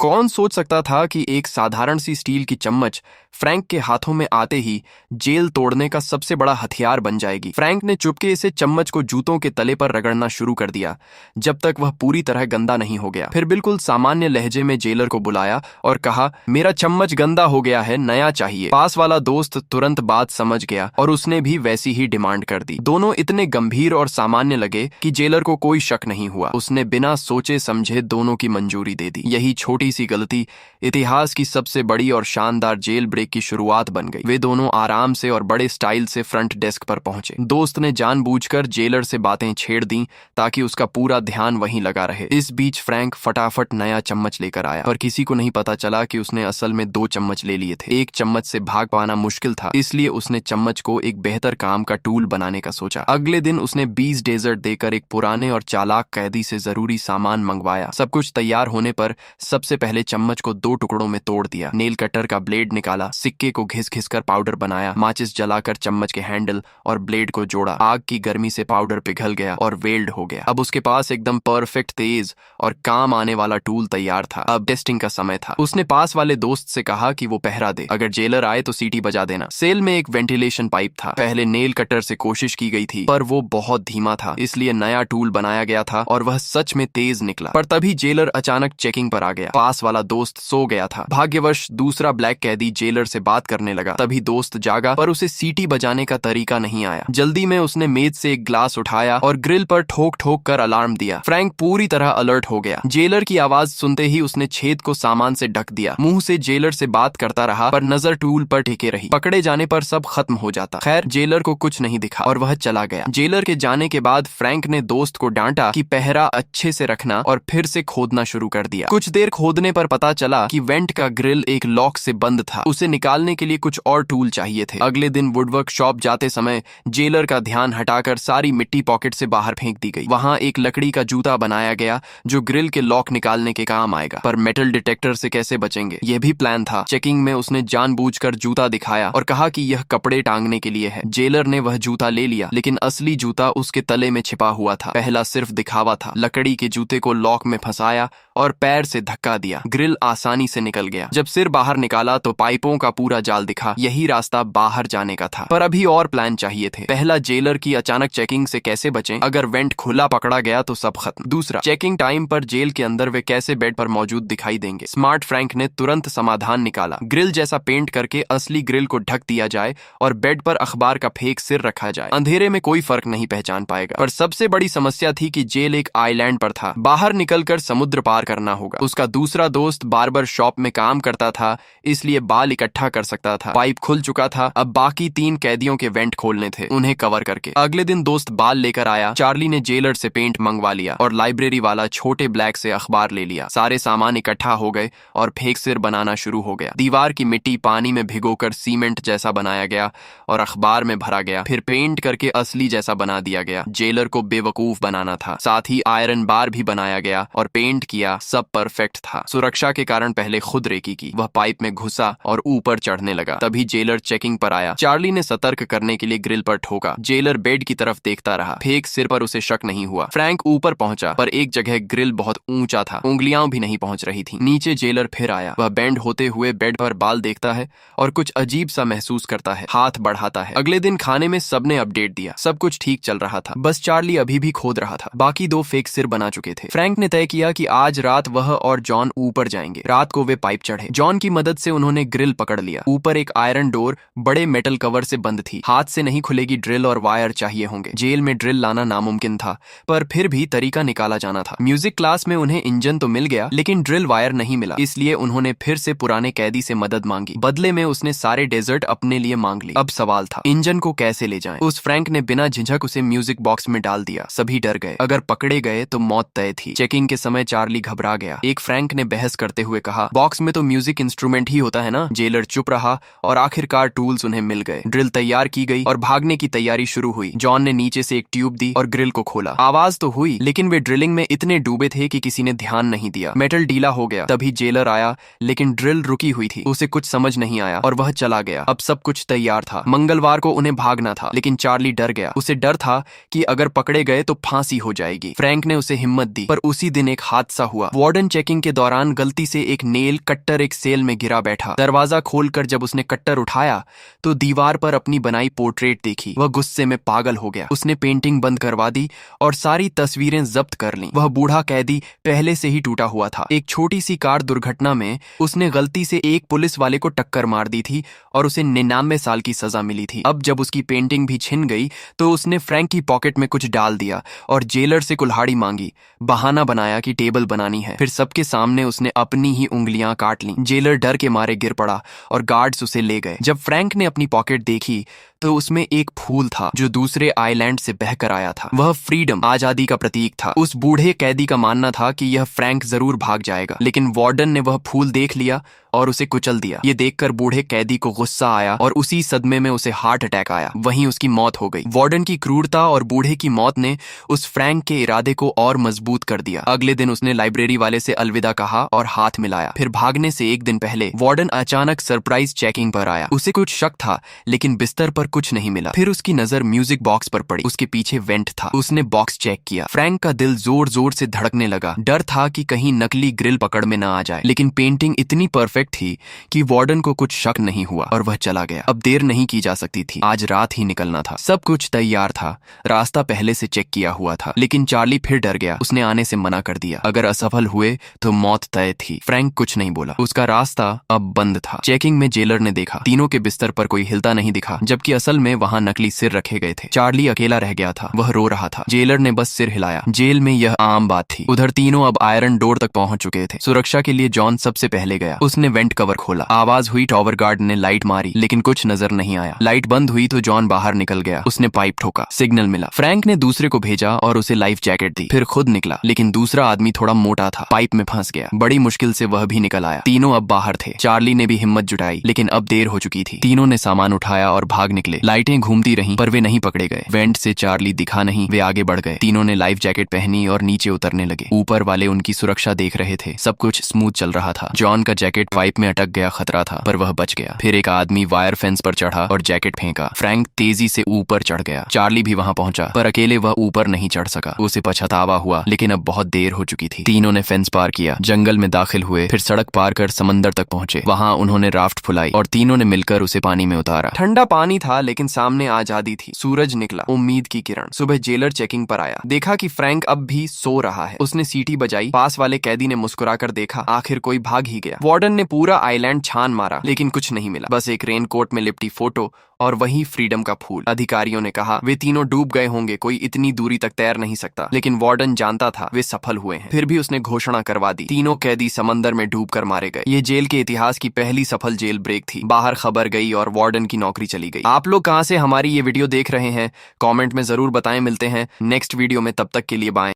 कौन सोच सकता था कि एक साधारण सी स्टील की चम्मच फ्रैंक के हाथों में आते ही जेल तोड़ने का सबसे बड़ा हथियार बन जाएगी। फ्रैंक ने चुपके से चम्मच को जूतों के तले पर रगड़ना शुरू कर दिया जब तक वह पूरी तरह गंदा नहीं हो गया। फिर बिल्कुल सामान्य लहजे में जेलर को बुलाया और कहा, मेरा चम्मच गंदा हो गया है, नया चाहिए। पास वाला दोस्त तुरंत बात समझ गया और उसने भी वैसी ही डिमांड कर दी। दोनों इतने गंभीर और सामान्य लगे कि जेलर को कोई शक नहीं हुआ। उसने बिना सोचे समझे दोनों की मंजूरी दे दी। यही छोटी सी गलती इतिहास की सबसे बड़ी और शानदार जेल ब्रेक की शुरुआत बन गई। वे दोनों आराम से और बड़े स्टाइल से फ्रंट डेस्क पर पहुंचे। दोस्त ने जानबूझकर जेलर से बातें छेड़ दी ताकि उसका पूरा ध्यान वहीं लगा रहे। इस बीच फ्रैंक फटाफट नया चम्मच लेकर आया, पर किसी को नहीं पता चला कि उसने असल में 2 चम्मच ले लिए थे। एक चम्मच से भाग पाना मुश्किल था, इसलिए उसने चम्मच को एक बेहतर काम का टूल बनाने का सोचा। अगले दिन उसने 20 डेजर्ट देकर एक पुराने और चालाक कैदी से जरूरी सामान मंगवाया। सब कुछ तैयार होने पर सबसे पहले चम्मच को 2 टुकड़ों में तोड़ दिया। नेल कटर का ब्लेड निकाला, सिक्के को घिस घिस कर पाउडर बनाया, माचिस जलाकर चम्मच के हैंडल और ब्लेड को जोड़ा। आग की गर्मी से पाउडर पिघल गया और वेल्ड हो गया। अब उसके पास एकदम परफेक्ट, तेज और काम आने वाला टूल तैयार था। अब टेस्टिंग का समय था। उसने पास वाले दोस्त से कहा कि वो पहरा दे, अगर जेलर आए तो सीटी बजा देना। सेल में एक वेंटिलेशन पाइप था। पहले नेल कटर से कोशिश की गई थी, पर वो बहुत धीमा था, इसलिए नया टूल बनाया गया था और वह सच में तेज निकला। पर तभी जेलर अचानक चेकिंग पर आ गया। पास वाला दोस्त सो गया था। भाग्यवश दूसरा ब्लैक कैदी जेलर से बात करने लगा। तभी दोस्त जागा, पर उसे सीटी बजाने का तरीका नहीं आया। जल्दी में उसने मेज से एक ग्लास उठाया और ग्रिल पर ठोक ठोक कर अलार्म दिया। फ्रैंक पूरी तरह अलर्ट हो गया। जेलर की आवाज सुनते ही उसने छेद को सामान से ढक दिया। मुंह से जेलर से बात करता रहा, पर नजर टूल पर टिके रही। पकड़े जाने पर सब खत्म हो जाता। खैर, जेलर को कुछ नहीं दिखा और वह चला गया। जेलर के जाने के बाद फ्रैंक ने दोस्त को डांटा कि पहरा अच्छे से रखना और फिर से खोदना शुरू कर दिया। कुछ देर खोदने पर पता चला कि वेंट का ग्रिल एक लॉक से बंद था। उसे निकालने के लिए कुछ और टूल चाहिए थे। अगले दिन वुडवर्क शॉप जाते समय जेलर का ध्यान हटाकर सारी मिट्टी पॉकेट से बाहर फेंक दी गई। वहां एक लकड़ी का जूता बनाया गया जो ग्रिल के लॉक निकालने के काम आएगा। पर मेटल डिटेक्टर से कैसे बचेंगे, यह भी प्लान था। चेकिंग में उसने जानबूझकर जूता दिखाया और कहा कि यह कपड़े टांगने के लिए है। जेलर ने वह जूता ले लिया, लेकिन असली जूता उसके तले में छिपा हुआ था। पहला सिर्फ दिखावा था। लकड़ी के जूते को लॉक में फंसाया और पैर से धक्का दिया। ग्रिल आसानी से निकल गया। जब सिर बाहर निकाला तो पाइपों का पूरा जाल दिखा। यही रास्ता बाहर जाने का था। पर अभी और प्लान चाहिए थे। पहला, जेलर की अचानक चेकिंग से कैसे बचें। अगर वेंट खुला पकड़ा गया तो सब खत्म। दूसरा, चेकिंग टाइम पर जेल के अंदर वे कैसे बेड पर मौजूद दिखाई देंगे। स्मार्ट फ्रैंक ने तुरंत समाधान निकाला। ग्रिल जैसा पेंट करके असली ग्रिल को ढक दिया जाए और बेड पर अखबार का फेक सिर रखा जाए। अंधेरे में कोई फर्क नहीं पहचान पाएगा। पर सबसे बड़ी समस्या थी कि जेल एक आइलैंड पर था। बाहर निकलकर समुद्र पार करना होगा। उसका दूसरा दोस्त बार्बर शॉप में काम करता था, इसलिए बाल इकट्ठा कर सकता था। पाइप खुल चुका था। अब बाकी 3 कैदियों के वेंट खोलने थे, उन्हें कवर करके। अगले दिन दोस्त बाल लेकर आया। चार्ली ने जेलर से पेंट मंगवा लिया और लाइब्रेरी वाला छोटे ब्लैक से अखबार ले लिया। सारे सामान इकट्ठा हो गए और फेक सिर बनाना शुरू हो गया। दीवार की मिट्टी पानी में भिगोकर सीमेंट जैसा बनाया गया और अखबार में भरा गया। फिर पेंट करके असली जैसा बना दिया गया। जेलर को बेवकूफ बनाना था। साथ ही आयरन बार भी बनाया गया और पेंट किया। सब परफेक्ट था। सुरक्षा के कारण पहले खुद रेकी की। वह पाइप में घुसा और ऊपर चढ़ने लगा। तभी जेलर चेकिंग पर आया। चार्ली ने सतर्क करने के लिए ग्रिल पर ठोका। जेलर बेड की तरफ देखता रहा। फेक सिर पर उसे शक नहीं हुआ। फ्रैंक ऊपर पहुंचा, पर एक जगह ग्रिल बहुत ऊंचा था। उंगलियां भी नहीं पहुंच रही थी। नीचे जेलर फिर आया। वह बेंड होते हुए बेड पर बाल देखता है और कुछ अजीब सा महसूस करता है। हाथ बढ़ाता है। अगले दिन खाने में सबने अपडेट दिया। सब कुछ ठीक चल रहा था। बस चार्ली अभी भी खोद रहा था। बाकी 2 फेक सिर बना चुके थे। फ्रैंक ने तय किया कि आज रात वह और जॉन ऊपर जाएंगे। रात को वे पाइप चढ़े। जॉन की मदद से उन्होंने ग्रिल पकड़ लिया। ऊपर एक आयरन डोर बड़े मेटल कवर से बंद थी। हाथ से नहीं खुलेगी। ड्रिल और वायर चाहिए होंगे। जेल में ड्रिल लाना नामुमकिन था, पर फिर भी तरीका निकाला जाना था। म्यूजिक क्लास में उन्हें इंजन तो मिल गया, लेकिन ड्रिल वायर नहीं मिला। इसलिए उन्होंने फिर से पुराने कैदी से मदद मांगी। बदले में उसने सारे डेजर्ट अपने लिए मांग ली। अब सवाल था, इंजन को कैसे ले जाएं? उस फ्रैंक ने बिना झिझक उसे म्यूजिक बॉक्स में डाल दिया। सभी डर गए। अगर पकड़े गए तो मौत तय थी। चेकिंग के समय चार्ली घबरा गया। एक फ्रैंक ने बहस करते हुए कहा, बॉक्स में तो म्यूजिक इंस्ट्रूमेंट ही होता है ना। जेलर चुप रहा और आखिरकार टूल्स उन्हें मिल गए। ड्रिल तैयार की गई और भागने की तैयारी शुरू हुई। जॉन ने नीचे से एक ट्यूब दी और ग्रिल को खोला। आवाज तो हुई, लेकिन वे ड्रिलिंग में इतने डूबे थे कि किसी ने ध्यान नहीं दिया। मेटल ढीला हो गया। तभी जेलर आया, लेकिन ड्रिल रुकी हुई थी। उसे कुछ समझ नहीं आया और वह चला गया। अब सब कुछ तैयार था। मंगलवार को उन्हें भागना था, लेकिन चार्ली डर गया। उसे डर था कि अगर पकड़े गए तो फांसी हो जाएगी। फ्रैंक ने उसे हिम्मत दी, पर उसी दिन एक हादसा हुआ। वार्डन चेकिंग के दौरान दौरान गलती से एक नेल कट्टर एक सेल में गिरा बैठा। दरवाजा खोलकर जब उसने कट्टर उठाया तो दीवार पर अपनी बनाई पोर्ट्रेट देखी। वह गुस्से में पागल हो गया। उसने पेंटिंग बंद करवा दी और सारी तस्वीरें जब्त कर लीं। वह बूढ़ा कैदी पहले से ही टूटा हुआ था। एक छोटी सी कार दुर्घटना में उसने गलती से एक पुलिस वाले को टक्कर मार दी थी और उसे 99 साल की सजा मिली थी। अब जब उसकी पेंटिंग भी छिन गई तो उसने फ्रैंक की पॉकेट में कुछ डाल दिया और जेलर से कुल्हाड़ी मांगी। बहाना बनाया कि टेबल बनानी है। फिर सबके सामने उसने अपनी ही उंगलियां काट लीं। जेलर डर के मारे गिर पड़ा और गार्ड्स उसे ले गए। जब फ्रैंक ने अपनी पॉकेट देखी तो उसमें एक फूल था जो दूसरे आइलैंड से बहकर आया था। वह फ्रीडम, आजादी का प्रतीक था। उस बूढ़े कैदी का मानना था कि यह फ्रैंक जरूर भाग जाएगा, लेकिन वार्डन ने वह फूल देख लिया और उसे कुचल दिया। ये देखकर बूढ़े कैदी को गुस्सा आया और उसी सदमे में उसे हार्ट अटैक आया। वहीं उसकी मौत हो गई। वार्डन की क्रूरता और बूढ़े की मौत ने उस फ्रैंक के इरादे को और मजबूत कर दिया। अगले दिन उसने लाइब्रेरी वाले से अलविदा कहा और हाथ मिलाया। फिर भागने से एक दिन पहले वार्डन अचानक सरप्राइज चेकिंग पर आया। उसे कुछ शक था, लेकिन बिस्तर पर कुछ नहीं मिला। फिर उसकी नजर म्यूजिक बॉक्स पर पड़ी। उसके पीछे वेंट था। उसने बॉक्स चेक किया। फ्रैंक का दिल जोर जोर से धड़कने लगा। डर था कि कहीं नकली ग्रिल पकड़ में न आ जाए, लेकिन पेंटिंग इतनी परफेक्ट थी कि वार्डन को कुछ शक नहीं हुआ और वह चला गया। अब देर नहीं की जा सकती थी। आज रात ही निकलना था। सब कुछ तैयार था। रास्ता पहले से चेक किया हुआ था, लेकिन चार्ली फिर डर गया। उसने आने से मना कर दिया। अगर असफल हुए तो मौत तय थी। फ्रैंक कुछ नहीं बोला। उसका रास्ता अब बंद था। चेकिंग में जेलर ने देखा तीनों के बिस्तर पर कोई हिलता नहीं दिखा, जबकि असल में वहां नकली सिर रखे गए थे। चार्ली अकेला रह गया था। वह रो रहा था। जेलर ने बस सिर हिलाया। जेल में यह आम बात थी। उधर तीनों अब आयरन डोर तक पहुंच चुके थे। सुरक्षा के लिए जॉन सबसे पहले गया। उसने वेंट कवर खोला। आवाज हुई। टॉवर गार्ड ने लाइट मारी, लेकिन कुछ नजर नहीं आया। लाइट बंद हुई तो जॉन बाहर निकल गया। उसने पाइप ठोका। सिग्नल मिला। फ्रैंक ने दूसरे को भेजा और उसे लाइफ जैकेट दी। फिर खुद निकला, लेकिन दूसरा आदमी थोड़ा मोटा था। पाइप में फंस गया। बड़ी मुश्किल से वह भी निकल आया। तीनों अब बाहर थे। चार्ली ने भी हिम्मत जुटाई, लेकिन अब देर हो चुकी थी। तीनों ने सामान उठाया और भाग निकले। लाइटें घूमती रहीं, पर वे नहीं पकड़े गए। वेंट से चार्ली दिखा नहीं। वे आगे बढ़ गए। तीनों ने लाइफ जैकेट पहनी और नीचे उतरने लगे। ऊपर वाले उनकी सुरक्षा देख रहे थे। सब कुछ स्मूथ चल रहा था। जॉन का जैकेट पाइप में अटक गया। खतरा था, पर वह बच गया। फिर एक आदमी वायर फेंस पर चढ़ा और जैकेट फेंका। फ्रैंक तेजी से ऊपर चढ़ गया। चार्ली भी वहां पहुंचा, पर अकेले वह ऊपर नहीं चढ़ सका। उसे पछतावा हुआ, लेकिन अब बहुत देर हो चुकी थी। तीनों ने फेंस पार किया, जंगल में दाखिल हुए, फिर सड़क पार कर समंदर तक पहुंचे। वहां उन्होंने राफ्ट फुलाई और तीनों ने मिलकर उसे पानी में उतारा। ठंडा पानी था, लेकिन सामने आजादी थी। सूरज निकला, उम्मीद की किरण। सुबह जेलर चेकिंग पर आया। देखा कि फ्रैंक अब भी सो रहा है। उसने सीटी बजाई। पास वाले कैदी ने मुस्कुराकर देखा। आखिर कोई भाग ही गया। वार्डन ने पूरा आइलैंड छान मारा, लेकिन कुछ नहीं मिला। बस एक रेनकोट में लिपटी फोटो और वही फ्रीडम का फूल। अधिकारियों ने कहा वे तीनों डूब गए होंगे, कोई इतनी दूरी तक तैर नहीं सकता। लेकिन वार्डन जानता था वे सफल हुए हैं। फिर भी उसने घोषणा करवा दी, तीनों कैदी समंदर में डूबकर मारे गए। ये जेल के इतिहास की पहली सफल जेल ब्रेक थी। बाहर खबर गई और वार्डन की नौकरी चली गई। आप लोग कहां से हमारी ये वीडियो देख रहे हैं, कमेंट में जरूर बताएं। मिलते हैं नेक्स्ट वीडियो में, तब तक के लिए बाय।